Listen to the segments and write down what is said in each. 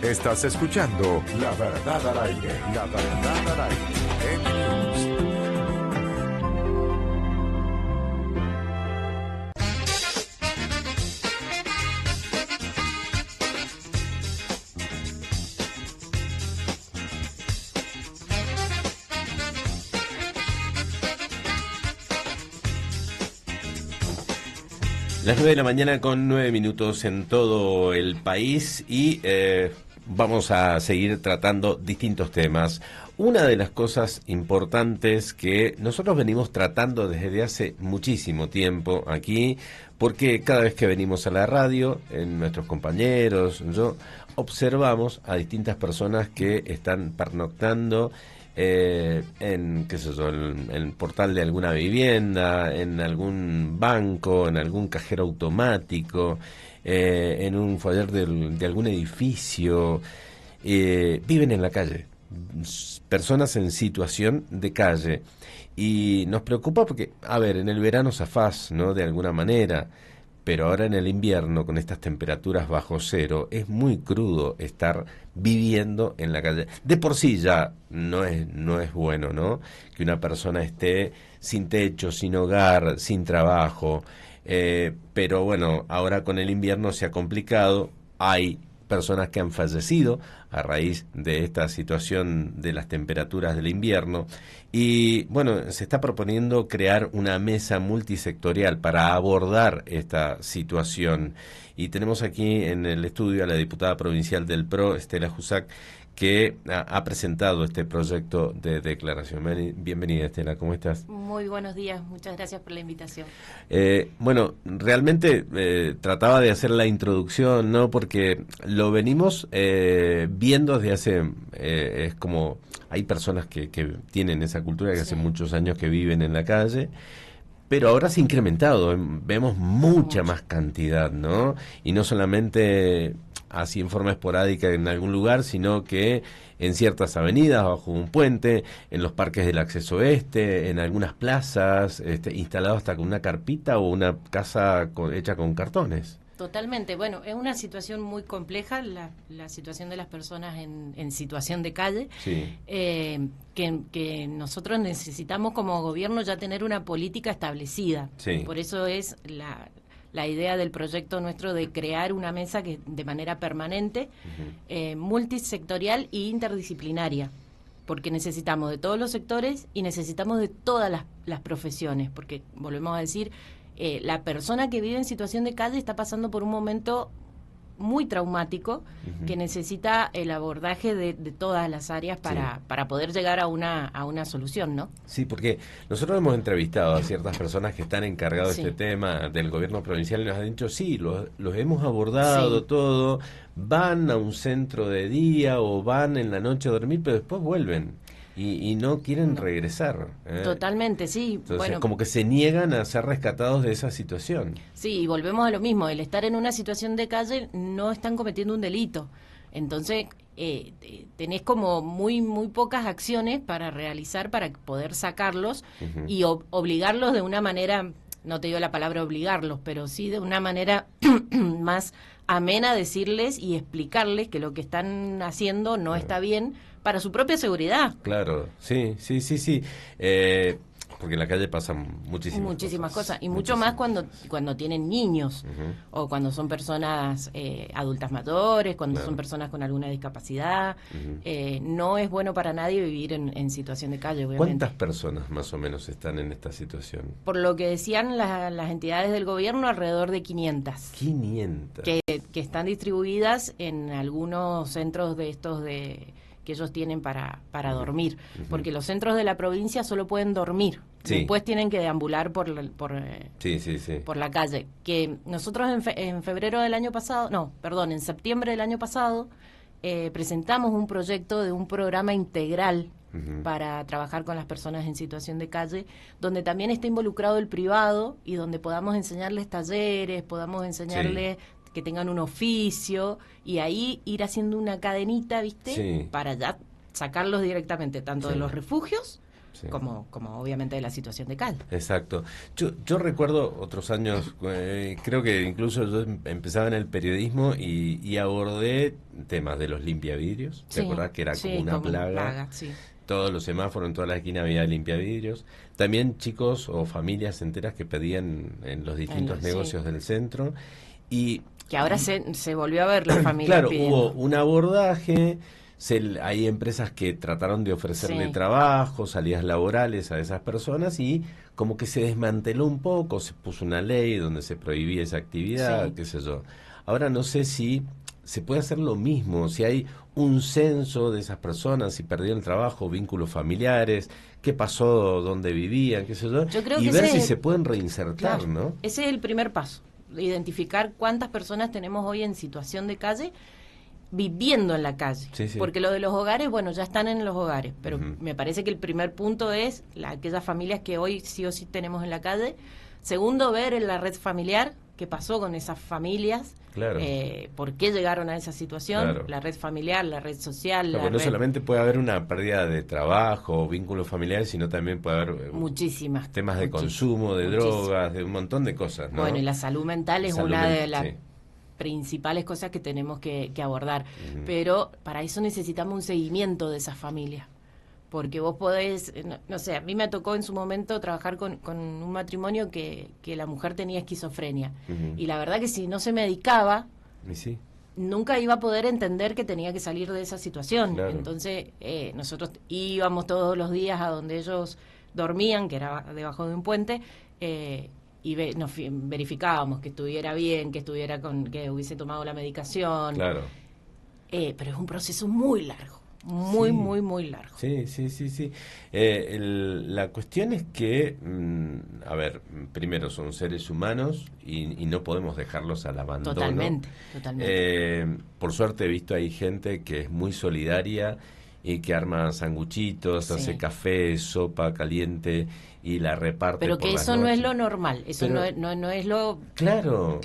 Estás escuchando La Verdad al Aire. La Verdad al Aire. En News. Las 9 de la mañana con 9 minutos en todo el país y vamos a seguir tratando distintos temas. Una de las cosas importantes que nosotros venimos tratando desde hace muchísimo tiempo aquí, porque cada vez que venimos a la radio, nuestros compañeros, yo, observamos a distintas personas que están pernoctando en, qué sé yo, en el portal de alguna vivienda, en algún banco, en algún cajero automático, en un foyer de algún edificio, viven en la calle, personas en situación de calle, y nos preocupa porque, a ver, en el verano zafás, ¿no?, de alguna manera, pero ahora en el invierno, con estas temperaturas bajo cero, es muy crudo estar viviendo en la calle. De por sí ya no es bueno, ¿no?, que una persona esté sin techo, sin hogar, sin trabajo. Pero bueno, ahora con el invierno se ha complicado. Hay personas que han fallecido a raíz de esta situación de las temperaturas del invierno. Y bueno, se está proponiendo crear una mesa multisectorial para abordar esta situación. Y tenemos aquí en el estudio a la diputada provincial del PRO, Estela Jusac, que ha presentado este proyecto de declaración. Bienvenida, Estela, ¿cómo estás? Muy buenos días, muchas gracias por la invitación. Bueno, realmente trataba de hacer la introducción, ¿no?, porque lo venimos viendo desde hace, es como, hay personas que tienen esa cultura, que hace muchos años que viven en la calle, pero ahora se ha incrementado, vemos mucha más cantidad, ¿no? Y no solamente así en forma esporádica en algún lugar, sino que en ciertas avenidas, bajo un puente, en los parques del acceso oeste, en algunas plazas, instalado hasta con una carpita o una casa hecha con cartones. Totalmente, bueno, es una situación muy compleja, la situación de las personas en situación de calle, sí. Que nosotros necesitamos como gobierno ya tener una política establecida. Sí. Por eso es la idea del proyecto nuestro de crear una mesa que de manera permanente, multisectorial e interdisciplinaria, porque necesitamos de todos los sectores y necesitamos de todas las profesiones, porque volvemos a decir, la persona que vive en situación de calle está pasando por un momento muy traumático, que necesita el abordaje de todas las áreas para poder llegar a una solución, ¿no? Sí, porque nosotros hemos entrevistado a ciertas personas que están encargadas de este tema del gobierno provincial y nos han dicho, sí, los hemos abordado todo, van a un centro de día o van en la noche a dormir, pero después vuelven. Y no quieren regresar. Totalmente, sí. Entonces, bueno, como que se niegan a ser rescatados de esa situación. Sí, y volvemos a lo mismo. El estar en una situación de calle no están cometiendo un delito. Entonces, tenés como muy pocas acciones para realizar para poder sacarlos y obligarlos de una manera, no te digo la palabra obligarlos, pero sí de una manera más amena, decirles y explicarles que lo que están haciendo no está bien, para su propia seguridad. Claro, sí. Porque en la calle pasan muchísimas cosas. Y mucho más cuando tienen niños, o cuando son personas adultas mayores, cuando son personas con alguna discapacidad. No es bueno para nadie vivir en situación de calle, obviamente. ¿Cuántas personas más o menos están en esta situación? Por lo que decían las entidades del gobierno, alrededor de 500. 500. Que están distribuidas en algunos centros de estos que ellos tienen para dormir, porque los centros de la provincia solo pueden dormir, después tienen que deambular por la calle. Que nosotros en febrero del año pasado, en septiembre del año pasado, presentamos un proyecto de un programa integral para trabajar con las personas en situación de calle, donde también está involucrado el privado y donde podamos enseñarles talleres, podamos enseñarles que tengan un oficio y ahí ir haciendo una cadenita, ¿viste? Para ya sacarlos directamente, tanto de los refugios Sí. Como obviamente de la situación de Cal. Exacto. Yo recuerdo otros años, creo que incluso yo empezaba en el periodismo y abordé temas de los limpiavidrios. ¿Te acordás que era como una plaga? Sí. Todos los semáforos, en toda la esquina había limpiavidrios. También chicos o familias enteras que pedían en los distintos negocios del centro. Y que ahora se volvió a ver la familia claro, pidiendo. hubo un abordaje. Hay empresas que trataron de ofrecerle trabajo, salidas laborales a esas personas y como que se desmanteló un poco, se puso una ley donde se prohibía esa actividad, qué sé yo. Ahora no sé si se puede hacer lo mismo, si hay un censo de esas personas, si perdieron el trabajo, vínculos familiares, qué pasó, dónde vivían, qué sé yo, y ver si se pueden reinsertar, claro, ¿no? Ese es el primer paso, identificar cuántas personas tenemos hoy en situación de calle viviendo en la calle, porque lo de los hogares, bueno, ya están en los hogares, pero me parece que el primer punto es aquellas familias que hoy sí o sí tenemos en la calle. Segundo, ver en la red familiar qué pasó con esas familias, claro, por qué llegaron a esa situación, claro, la red familiar, la red social. Claro, no solamente puede haber una pérdida de trabajo o vínculos familiares, sino también puede haber muchísimas temas de consumo, de drogas, de un montón de cosas, ¿no? Bueno, y la salud mental es una de las principales cosas que tenemos que abordar, pero para eso necesitamos un seguimiento de esas familias, porque vos podés, no sé, a mí me tocó en su momento trabajar con un matrimonio que la mujer tenía esquizofrenia, y la verdad que si no se medicaba, nunca iba a poder entender que tenía que salir de esa situación, claro. Entonces nosotros íbamos todos los días a donde ellos dormían, que era debajo de un puente, y nos verificábamos que estuviera bien, que que hubiese tomado la medicación. Claro. Pero es un proceso muy largo, muy largo. Sí. La cuestión es que, a ver, primero son seres humanos y no podemos dejarlos al abandono. Totalmente. Por suerte he visto ahí gente que es muy solidaria y que arma sanguchitos, hace café, sopa caliente y la reparte. Pero que eso no es lo normal, eso no es lo... Claro,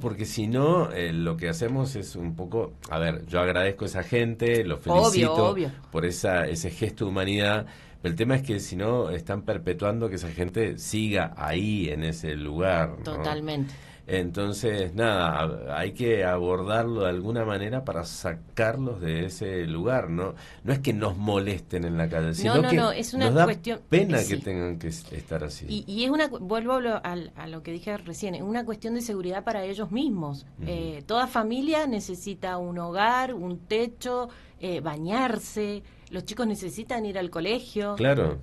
porque si no, lo que hacemos es un poco... A ver, yo agradezco a esa gente, los felicito por ese gesto de humanidad, pero el tema es que si no, están perpetuando que esa gente siga ahí, en ese lugar, ¿no? Totalmente. Entonces, nada, hay que abordarlo de alguna manera para sacarlos de ese lugar, ¿no? No es que nos molesten en la calle, sino que es una nos da cuestión, pena que tengan que estar así. Y es vuelvo a lo que dije recién, es una cuestión de seguridad para ellos mismos. Toda familia necesita un hogar, un techo, bañarse. Los chicos necesitan ir al colegio. Claro.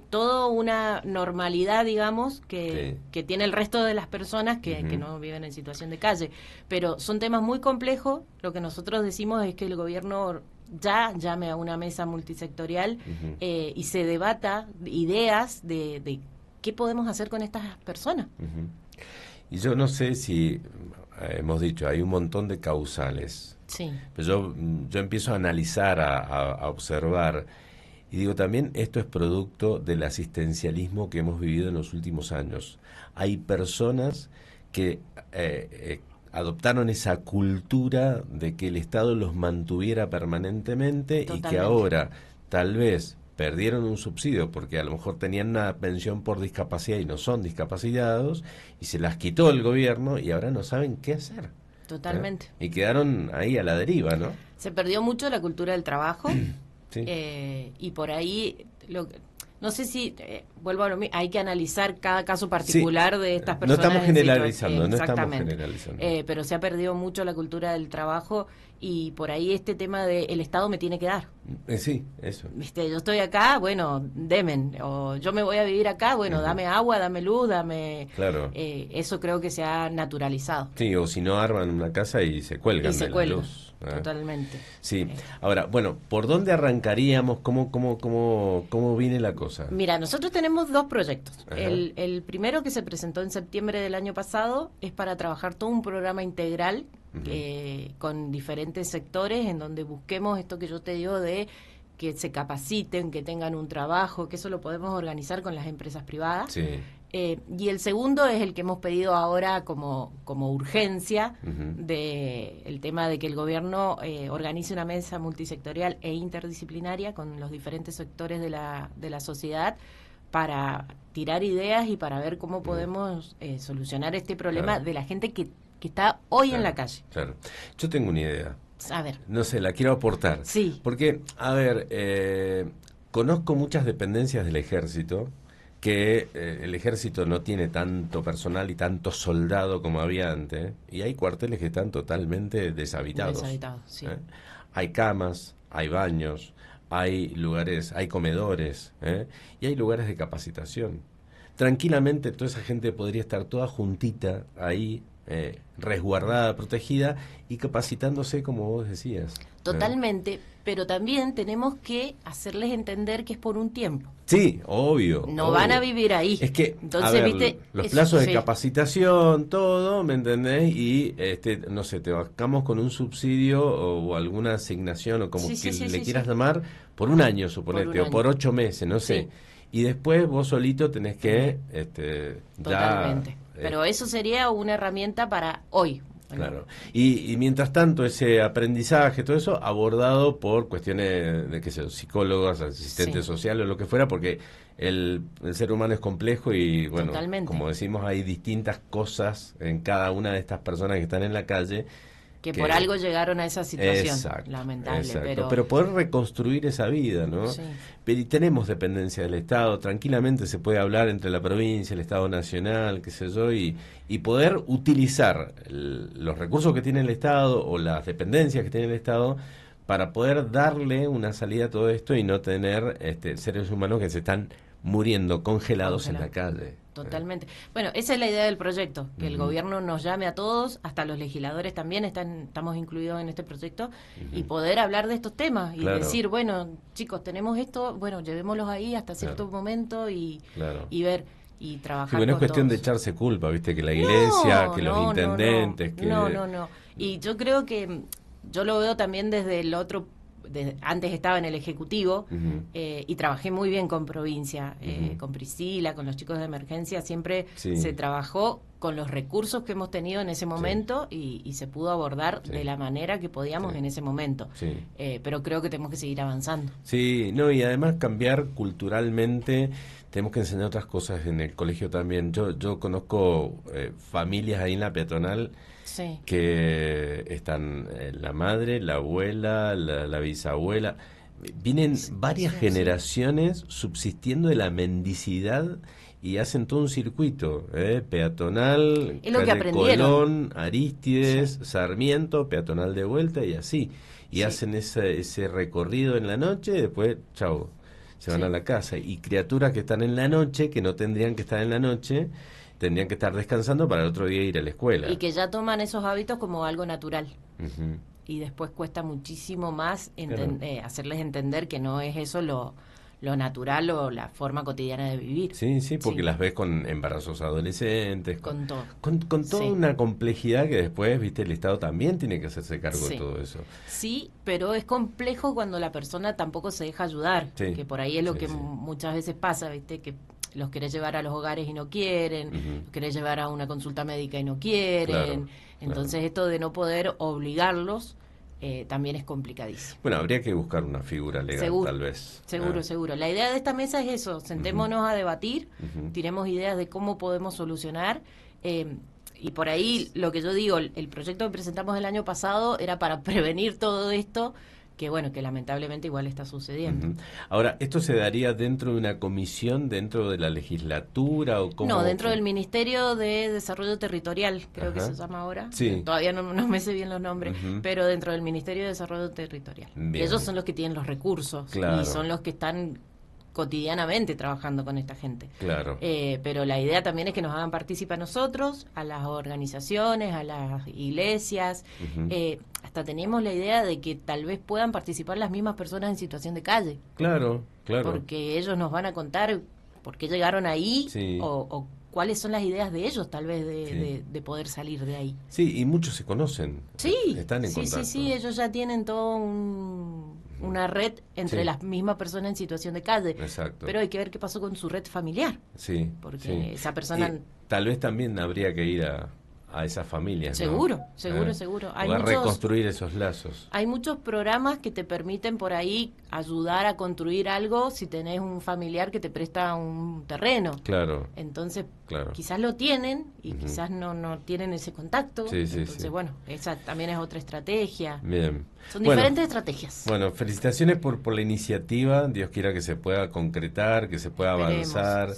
Todo una normalidad, digamos, que tiene el resto de las personas que no viven en situación de calle. Pero son temas muy complejos. Lo que nosotros decimos es que el gobierno ya llame a una mesa multisectorial y se debata ideas de qué podemos hacer con estas personas. Y yo no sé si, hemos dicho, hay un montón de causales. Sí. Pero yo empiezo a analizar, a observar, y digo, también esto es producto del asistencialismo que hemos vivido en los últimos años. Hay personas que adoptaron esa cultura de que el Estado los mantuviera permanentemente. Totalmente. Y que ahora tal vez perdieron un subsidio porque a lo mejor tenían una pensión por discapacidad y no son discapacitados, y se las quitó el gobierno y ahora no saben qué hacer. Totalmente. Y quedaron ahí a la deriva, ¿no? Se perdió mucho la cultura del trabajo. Y por ahí, no sé si, vuelvo a lo mismo, hay que analizar cada caso particular de estas personas. No estamos generalizando, pero se ha perdido mucho la cultura del trabajo y por ahí este tema de el Estado me tiene que dar. Sí, eso. ¿Viste? Yo estoy acá, bueno, demen. O yo me voy a vivir acá, bueno, dame agua, dame luz, dame... Claro. Eso creo que se ha naturalizado. Sí, o si no arman una casa y se cuelgan de la luz. Totalmente. Sí. Ahora, bueno, ¿por dónde arrancaríamos? ¿Cómo viene la cosa? Mira, nosotros tenemos dos proyectos. El primero, que se presentó en septiembre del año pasado, es para trabajar todo un programa integral con diferentes sectores en donde busquemos esto que yo te digo de que se capaciten, que tengan un trabajo, que eso lo podemos organizar con las empresas privadas. Y el segundo es el que hemos pedido ahora como urgencia, de el tema de que el gobierno organice una mesa multisectorial e interdisciplinaria con los diferentes sectores de la sociedad para tirar ideas y para ver cómo podemos solucionar este problema de la gente que está hoy en la calle. Claro. Yo tengo una idea. A ver. No sé, la quiero aportar. Sí. Porque, a ver, conozco muchas dependencias del ejército, que el ejército no tiene tanto personal y tanto soldado como había antes, y hay cuarteles que están totalmente deshabitados. Sí. Hay camas, hay baños, hay lugares, hay comedores, y hay lugares de capacitación. Tranquilamente toda esa gente podría estar toda juntita ahí, resguardada, protegida y capacitándose como vos decías. Totalmente, pero también tenemos que hacerles entender que es por un tiempo. Sí, obvio. No van a vivir ahí. Es que, entonces, a ver, ¿viste? Los plazos de capacitación, todo, ¿me entendés? Y, no sé, te vacamos con un subsidio o alguna asignación o como le quieras llamar, por un año, suponete, o por 8 meses, no sé. Y después vos solito tenés que Totalmente. Pero eso sería una herramienta para hoy. Claro. Y mientras tanto ese aprendizaje, todo eso abordado por cuestiones de psicólogos, asistentes sociales o lo que fuera, porque el ser humano es complejo y bueno, como decimos, hay distintas cosas en cada una de estas personas que están en la calle que por algo llegaron a esa situación, lamentable. Pero poder reconstruir esa vida, ¿no? Sí. Pero y tenemos dependencia del Estado, tranquilamente se puede hablar entre la provincia, el Estado nacional, qué sé yo, y poder utilizar los recursos que tiene el Estado o las dependencias que tiene el Estado para poder darle una salida a todo esto y no tener seres humanos que se están muriendo congelados en la calle. Totalmente. Bueno, esa es la idea del proyecto, que el gobierno nos llame a todos, hasta los legisladores también estamos incluidos en este proyecto, y poder hablar de estos temas y decir, bueno, chicos, tenemos esto, bueno, llevémoslos ahí hasta cierto momento y ver y trabajar con bueno, es cuestión todos. de echarse culpa, viste, que la iglesia, que los intendentes, que... No. Y yo creo que yo lo veo también desde el otro. Antes estaba en el Ejecutivo y trabajé muy bien con provincia, con Priscila, con los chicos de emergencia, siempre se trabajó con los recursos que hemos tenido en ese momento y se pudo abordar de la manera que podíamos en ese momento. Pero creo que tenemos que seguir avanzando. Sí, no, y además cambiar culturalmente, tenemos que enseñar otras cosas en el colegio también. Yo conozco familias ahí en la peatonal que están la madre, la abuela, la bisabuela, vienen varias generaciones subsistiendo de la mendicidad y hacen todo un circuito, peatonal, es lo que calle Colón, Arístides, Sarmiento, peatonal de vuelta y así, y hacen ese recorrido en la noche y después, chau, se van a la casa, y criaturas que están en la noche, que no tendrían que estar en la noche, tendrían que estar descansando para el otro día ir a la escuela. Y que ya toman esos hábitos como algo natural. Y después cuesta muchísimo más hacerles entender que no es eso lo natural o la forma cotidiana de vivir. Sí, porque las ves con embarazos adolescentes, con todo. Con toda una complejidad que después, viste, el Estado también tiene que hacerse cargo de todo eso. Sí, pero es complejo cuando la persona tampoco se deja ayudar, que por ahí es lo que muchas veces pasa, viste, que los querés llevar a los hogares y no quieren, los querés llevar a una consulta médica y no quieren. Entonces esto de no poder obligarlos también es complicadísimo. Bueno, habría que buscar una figura legal, tal vez. Seguro. La idea de esta mesa es eso, sentémonos a debatir, tiremos ideas de cómo podemos solucionar. Y por ahí lo que yo digo, el proyecto que presentamos el año pasado era para prevenir todo esto, que bueno, que lamentablemente igual está sucediendo. Ahora, ¿esto se daría dentro de una comisión, dentro de la legislatura o cómo? No, dentro del Ministerio de Desarrollo Territorial, creo que se llama ahora. Todavía no me sé bien los nombres, pero dentro del Ministerio de Desarrollo Territorial. Ellos son los que tienen los recursos y son los que están cotidianamente trabajando con esta gente. Pero la idea también es que nos hagan participar a nosotros, a las organizaciones, a las iglesias. Hasta tenemos la idea de que tal vez puedan participar las mismas personas en situación de calle. Claro. Porque ellos nos van a contar por qué llegaron ahí o cuáles son las ideas de ellos, tal vez, de poder salir de ahí. Sí, y muchos se conocen. Sí, están en contacto. Sí, ellos ya tienen todo una red entre las mismas personas en situación de calle. Exacto. Pero hay que ver qué pasó con su red familiar. Sí. Porque esa persona... tal vez también habría que ir a esas familias, seguro, ¿no? seguro. Hay reconstruir esos lazos. Hay muchos programas que te permiten por ahí ayudar a construir algo si tenés un familiar que te presta un terreno. Claro. Entonces, quizás lo tienen y quizás no tienen ese contacto. Entonces, bueno, esa también es otra estrategia. Bien. Son diferentes estrategias. Bueno, felicitaciones por la iniciativa. Dios quiera que se pueda concretar, que se pueda avanzar.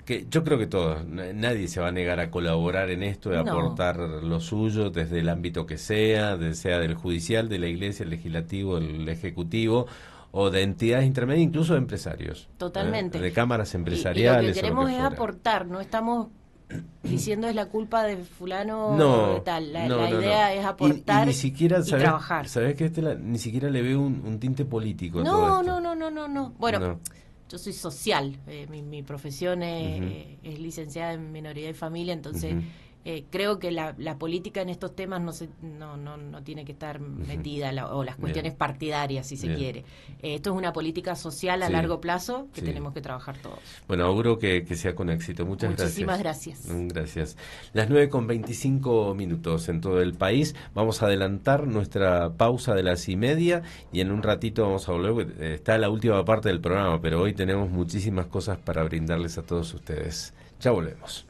Que yo creo que todos, nadie se va a negar a colaborar en esto, de aportar lo suyo desde el ámbito que sea del judicial, de la iglesia, el legislativo, el ejecutivo, o de entidades intermedias, incluso de empresarios. Totalmente. De cámaras empresariales. Y lo que queremos es aportar, no estamos diciendo es la culpa de fulano de tal. La idea es aportar y ni siquiera, trabajar. ¿Sabés que ni siquiera le veo un tinte político a todo esto? No. Bueno, yo soy social, mi profesión es licenciada en minoría y familia, entonces creo que la política en estos temas no tiene que estar metida, o las cuestiones partidarias, si se quiere. Esto es una política social a largo plazo que tenemos que trabajar todos. Bueno, auguro que sea con éxito. Muchísimas gracias. Gracias. Las 9:25 en todo el país. Vamos a adelantar nuestra pausa de las 9:30 y en un ratito vamos a volver. Está la última parte del programa, pero hoy tenemos muchísimas cosas para brindarles a todos ustedes. Ya volvemos.